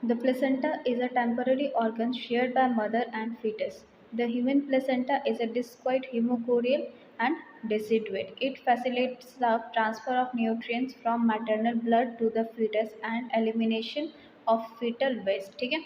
The placenta is a temporary organ shared by mother and fetus. The human placenta is a discoid hemochorial and deciduate. It facilitates the transfer of nutrients from maternal blood to the fetus and elimination of fetal waste. ठीक है,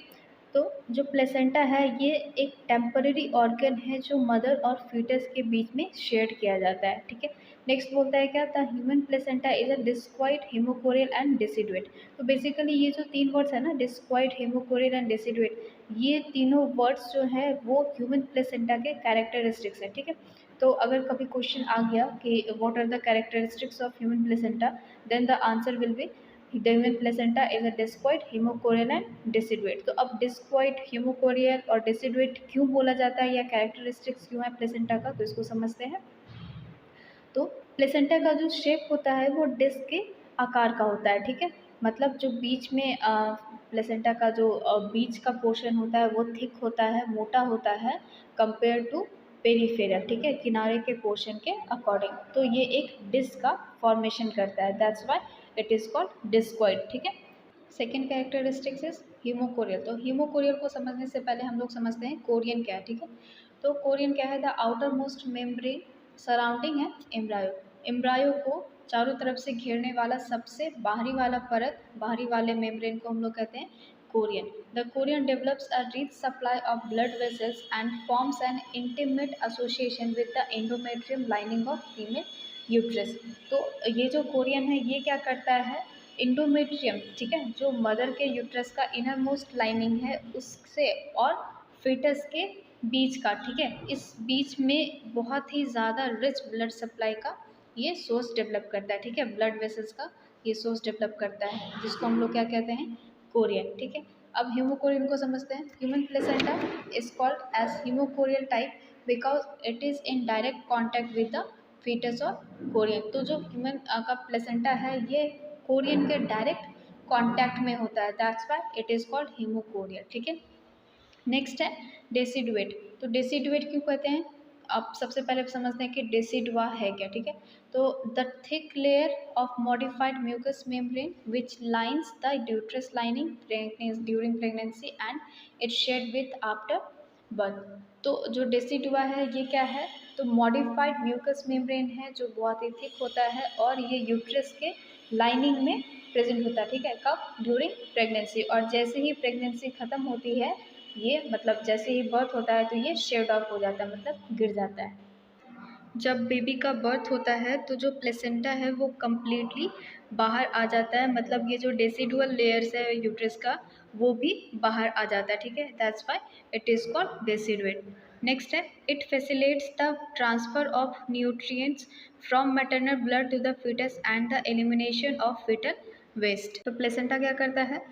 तो जो placenta है ये एक temporary organ है जो mother और फीटस के बीच में शेयर किया जाता है। ठीक है, नेक्स्ट बोलता है क्या, the human placenta is a discoid haemochorial and deciduate. तो बेसिकली ये जो तीन वर्ड्स है ना, डिस्क्वाइड हेमोकोरियल एंड डेसिडुएट, ये तीनों वर्ड्स जो है वो ह्यूमन प्लेसेंटा के कैरेक्टरिस्टिक्स है। ठीक है, तो अगर कभी क्वेश्चन आ गया कि what are the characteristics of human placenta, then the answer will be the human placenta is a discoid hemochorial and deciduate। तो अब discoid hemochorial और deciduate क्यों बोला जाता है या कैरेक्टरिस्टिक्स क्यों है प्लेसेंटा का, तो इसको समझते हैं। तो प्लेसेंटा का जो शेप होता है वो डिस्क के आकार का होता है। ठीक है, मतलब जो बीच में प्लेसेंटा का जो बीच का पोर्शन होता है वो थिक होता है, मोटा होता है कंपेयर टू पेरीफेरल। ठीक है, किनारे के पोर्शन के अकॉर्डिंग, तो ये एक डिस्क का फॉर्मेशन करता है, that's why it is called discoid. ठीक है, सेकेंड कैरेक्टरिस्टिक्स इज हीमोकोरियल। तो हीमोकोरियल को समझने से पहले हम लोग समझते हैं कोरियन क्या है। ठीक है, तो कोरियन क्या है, the outer most membrane surrounding है एम्ब्रायो। एम्ब्रायो को चारों तरफ से घेरने वाला सबसे बाहरी वाला परत, बाहरी वाले मेम्ब्रेन को हम लोग कहते हैं Korean. The Korean develops a rich supply of blood vessels and forms an intimate association with the endometrium lining of female uterus. तो ये जो कोरियन है ये क्या करता है, इंडोमेट्रियम, ठीक है, जो मदर के यूट्रस का इनर मोस्ट लाइनिंग है उससे और फीटस के बीच का, ठीक है, इस बीच में बहुत ही ज़्यादा रिच ब्लड सप्लाई का ये सोर्स डेवलप करता है। ठीक है, ब्लड वेसल्स का ये सोर्स डेवलप करता है जिसको हम लोग क्या कहते हैं, कोरियन। ठीक है, अब हीमोकोरियन को समझते हैं। Human placenta is called as haemochorial type because it is in direct contact with the foetus और कोरियन। तो जो ह्यूमन का प्लेसेंटा है ये कोरियन के डायरेक्ट कॉन्टैक्ट में होता है, that's why it is called haemochorial. ठीक है, नेक्स्ट है डेसिडुएट। तो डेसिडुएट क्यों कहते हैं, आप सबसे पहले समझते हैं कि डेसिडुआ है क्या। ठीक है, तो the thick layer of modified mucous membrane which lines the uterus lining during pregnancy and it shed with after birth. तो जो डेसिडुआ है ये क्या है, तो मॉडिफाइड म्यूकस मेम्ब्रेन है जो बहुत ही थिक होता है और ये यूट्रस के लाइनिंग में प्रेजेंट होता है। ठीक है, कब, ड्यूरिंग प्रेगनेंसी, और जैसे ही प्रेगनेंसी ख़त्म होती है ये, मतलब जैसे ही बर्थ होता है तो ये शेड ऑफ हो जाता है, मतलब गिर जाता है। जब बेबी का बर्थ होता है तो जो प्लेसेंटा है वो कम्प्लीटली बाहर आ जाता है, मतलब ये जो डेसिडुअल लेयर्स है यूट्रस का वो भी बाहर आ जाता है। ठीक है, that's why it is called deciduate. Next है, it facilitates the transfer of nutrients from maternal blood to the foetus and the elimination of foetal waste. तो प्लेसेंटा क्या करता है,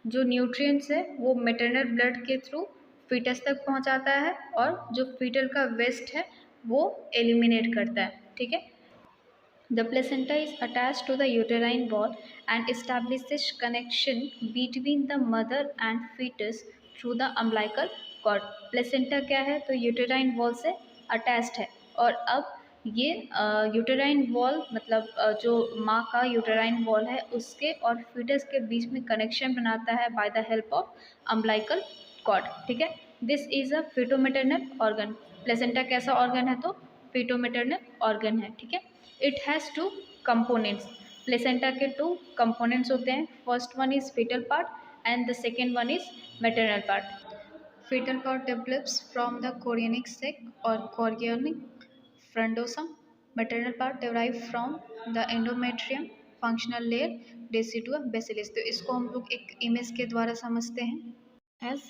जो न्यूट्रिएंट्स है वो मैटरनल ब्लड के थ्रू फीटस तक पहुंचाता है और जो फीटल का वेस्ट है वो एलिमिनेट करता है। ठीक है, the placenta is attach to the uterine wall and establishes connection between the mother and foetus through the umbilical cord. Placenta क्या है, तो यूटेराइन वॉल से अटैच्ड है और अब ये यूटेराइन वॉल मतलब जो माँ का यूटेराइन वॉल है उसके और फीटस के बीच में कनेक्शन बनाता है by the help of umbilical cord. ठीक है, this is a fetomaternal organ. Placenta कैसा ऑर्गन है, तो फिटोमेटर्नल ऑर्गन है। ठीक है, it has two components. Placenta के टू कंपोनेंट्स होते हैं, first one is fetal part and the second one is maternal part. Fetal part develops from the chorionic sac और chorionic frondosum. Maternal part derive from the endometrium functional layer decidua basalis. तो इसको हम लोग एक image के द्वारा समझते हैं। As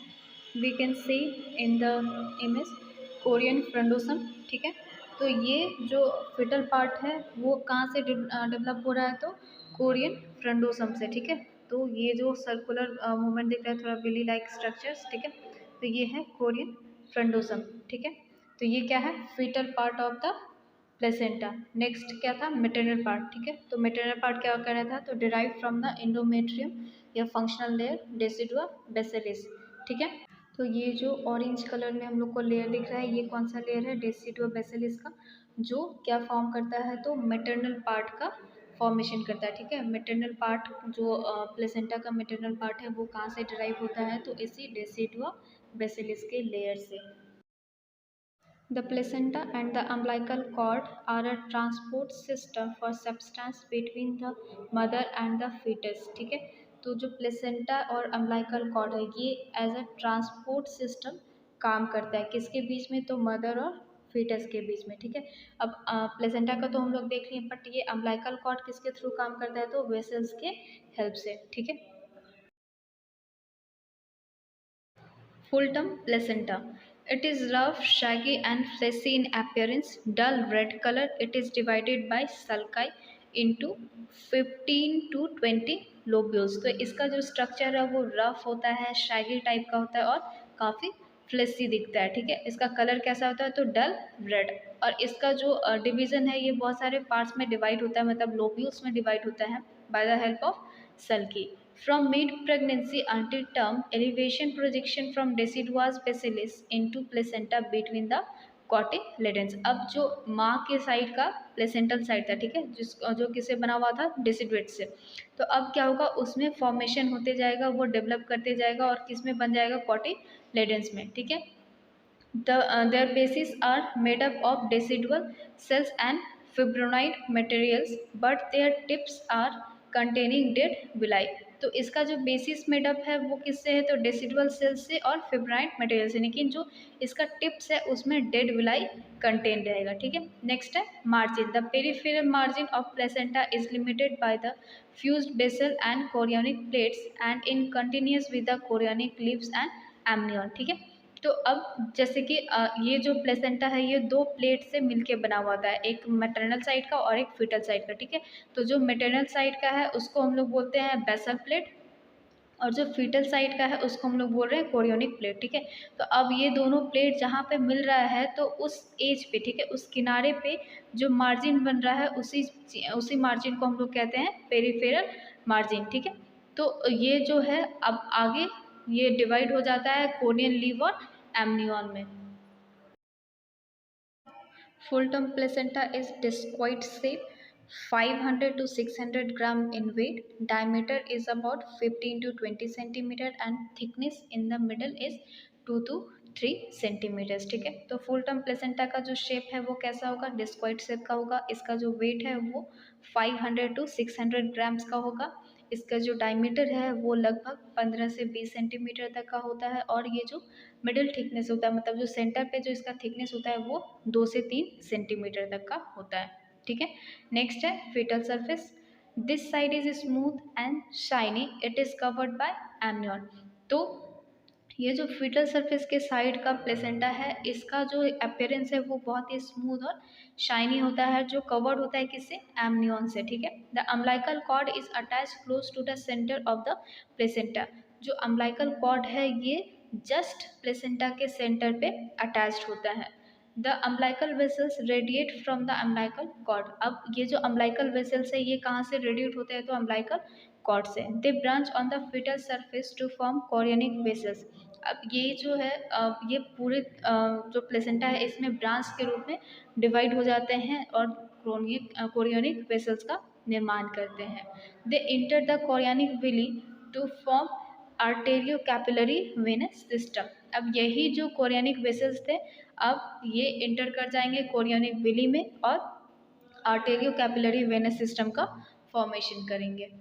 we can see in the image chorion frondosum. ठीक है, तो ये जो फिटल पार्ट है वो कहाँ से डेवलप हो रहा है, तो कोरियन फ्रंडोसम से। ठीक है, तो ये जो सर्कुलर मूवमेंट दिख रहा है थोड़ा बिली लाइक स्ट्रक्चर्स, ठीक है, तो ये है कोरियन फ्रंडोसम। ठीक है, तो ये क्या है, foetal part of the placenta. Next क्या था, मेटरनल पार्ट। ठीक है, तो मेटरनल पार्ट क्या कर रहा था, तो डिराइव फ्रॉम द एंडोमेट्रियम या फंक्शनल लेयर डेसिडुआ बेसिलिस। ठीक है, तो ये जो ऑरेंज कलर में हम लोग को लेयर दिख रहा है ये कौन सा लेयर है, डेसिडुआ बेसिलिस का, जो क्या फॉर्म करता है, तो मेटरनल पार्ट का फॉर्मेशन करता है, ठीक है। मेटरनल पार्ट जो प्लेसेंटा का मेटरनल पार्ट है वो कहाँ से डिराइव होता है, तो इसी डेसिडुआ बेसिलिस के लेयर से। The placenta and the umbilical cord are a transport system for substance between the mother and the fetus, ठीक है। तो जो प्लेसेंटा और अम्बिलिकल कॉर्ड है ये एज अ ट्रांसपोर्ट सिस्टम काम करता है, किसके बीच में, तो मदर और फीटस के बीच में, ठीक है। अब प्लेसेंटा का तो हम लोग देख लिए, बट ये अम्बिलिकल कॉर्ड किसके थ्रू काम करता है, तो वेसल्स के हेल्प से, ठीक है। Full term placenta. It is rough, shaggy and fleshy in appearance, dull red color. It is divided by sulci into 15 to 20 lobules. तो इसका जो स्ट्रक्चर है वो रफ होता है, शैगी टाइप का होता है और काफ़ी फ्लेसी दिखता है, ठीक है। इसका कलर कैसा होता है, तो डल रेड। और इसका जो डिवीज़न है ये बहुत सारे पार्ट्स में डिवाइड होता है, मतलब लोब्यूल्स में डिवाइड होता है by the help of sulci. From mid-pregnancy until term, elevation projection from deciduous bacillus into placenta between the cotyledons. अब जो माँ के साइड का प्लेसेंटल साइड था, ठीक है, जो किससे बना हुआ था, डेसिडुएट से। तो अब क्या होगा, उसमें फॉर्मेशन होते जाएगा, वो डेवलप करते जाएगा और किस में बन जाएगा, कॉटिलेडन्स में, ठीक है। Their bases are made up of decidual cells and fibronide materials, but their tips are containing dead villi. तो इसका जो बेसिस मेडअप है वो किससे है, तो डेसिडुअल सेल्स से और फिब्राइड मटेरियल से, लेकिन जो इसका टिप्स है उसमें डेड विलाई कंटेन रहेगा, ठीक है। नेक्स्ट है margin. The peripheral margin of placenta is limited by the fused basal and chorionic plates and in continuous with the chorionic leaves and amnion, ठीक है। तो अब जैसे कि ये जो प्लेसेंटा है ये दो प्लेट से मिलके बना हुआ था, एक मैटरनल साइड का और एक फीटल साइड का, ठीक है। तो जो मैटरनल साइड का है उसको हम लोग बोलते हैं बेसल प्लेट, और जो फीटल साइड का है उसको हम लोग बोल रहे हैं कोरियोनिक प्लेट, ठीक है। तो अब ये दोनों प्लेट जहाँ पे मिल रहा है तो उस एज पे, ठीक है, उस किनारे पे जो मार्जिन बन रहा है उसी मार्जिन को हम लोग कहते हैं पेरिफेरल मार्जिन, ठीक है। तो ये जो है अब आगे ये डिवाइड हो जाता है कोरियन लीव और एमनियन में। Full term placenta is discoid shape, 500 to 600 gram in weight. Diameter is about 15 to 20 centimeter and thickness in the middle is 2 to 3 centimetres, ठीक है। तो फुल टर्म प्लेसेंटा का जो शेप है वो कैसा होगा, डिस्क्वाइड शेप का होगा। इसका जो वेट है वो 500 to 600 ग्राम्स का होगा। इसका जो डायमीटर है वो लगभग 15 से 20 सेंटीमीटर तक का होता है, और ये जो मिडिल थिकनेस होता है, मतलब जो सेंटर पे जो इसका थिकनेस होता है वो 2 से 3 सेंटीमीटर तक का होता है, ठीक है। नेक्स्ट है foetal surface. This side is smooth and shiny, it is covered by amnion. तो ये जो फीटल सरफेस के साइड का प्लेसेंटा है इसका जो अपेयरेंस है वो बहुत ही स्मूथ और शाइनी होता है, जो कवर्ड होता है किससे, एमनियन से, ठीक है। The umbilical cord is attach close to the centre of the placenta. जो अम्बिलिकल कॉर्ड है ये जस्ट प्लेसेंटा के सेंटर पे अटैच्ड होता है। The umbilical vessels radiate from the umbilical cord. अब ये जो अम्बिलिकल वेसल्स है ये कहाँ से रेडिएट होते हैं, तो अम्बिलिकल कॉर्ड से। They branch on the fetal surface to form chorionic vessels. अब ये जो है ये पूरे जो प्लेसेंटा है इसमें ब्रांच के रूप में डिवाइड हो जाते हैं और कोरियोनिक वेसल्स का निर्माण करते हैं। They enter the chorionic villi to form arterio capillary venous system. अब यही जो कोरियोनिक वेसल्स थे अब ये इंटर कर जाएंगे कोरियोनिक विली में और आर्टेरियो कैपिलरी वेनस सिस्टम का फॉर्मेशन करेंगे।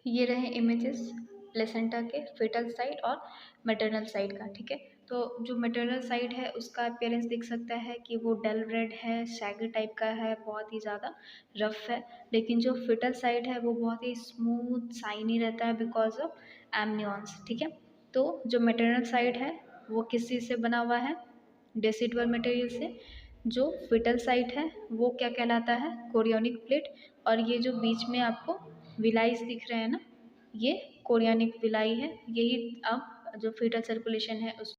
ये रहे इमेजेस प्लेसेंटा के फीटल साइड और मैटरनल साइड का, ठीक है। तो जो मैटरनल साइड है उसका अपीयरेंस दिख सकता है कि वो डल रेड है, शैगी टाइप का है, बहुत ही ज़्यादा रफ है। लेकिन जो फीटल साइड है वो बहुत ही स्मूथ शाइनी रहता है बिकॉज ऑफ एमनियंस, ठीक है। तो जो मैटरनल साइड है वो किस चीज़ से बना हुआ है, डेसिडुअल मटेरियल से। जो फीटल साइड है वो क्या कहलाता है, कोरियोनिक प्लेट। और ये जो बीच में आपको विलाइस दिख रहे हैं ना, ये कोरियोनिक विलाई है। यही अब जो फीटल सर्कुलेशन है उस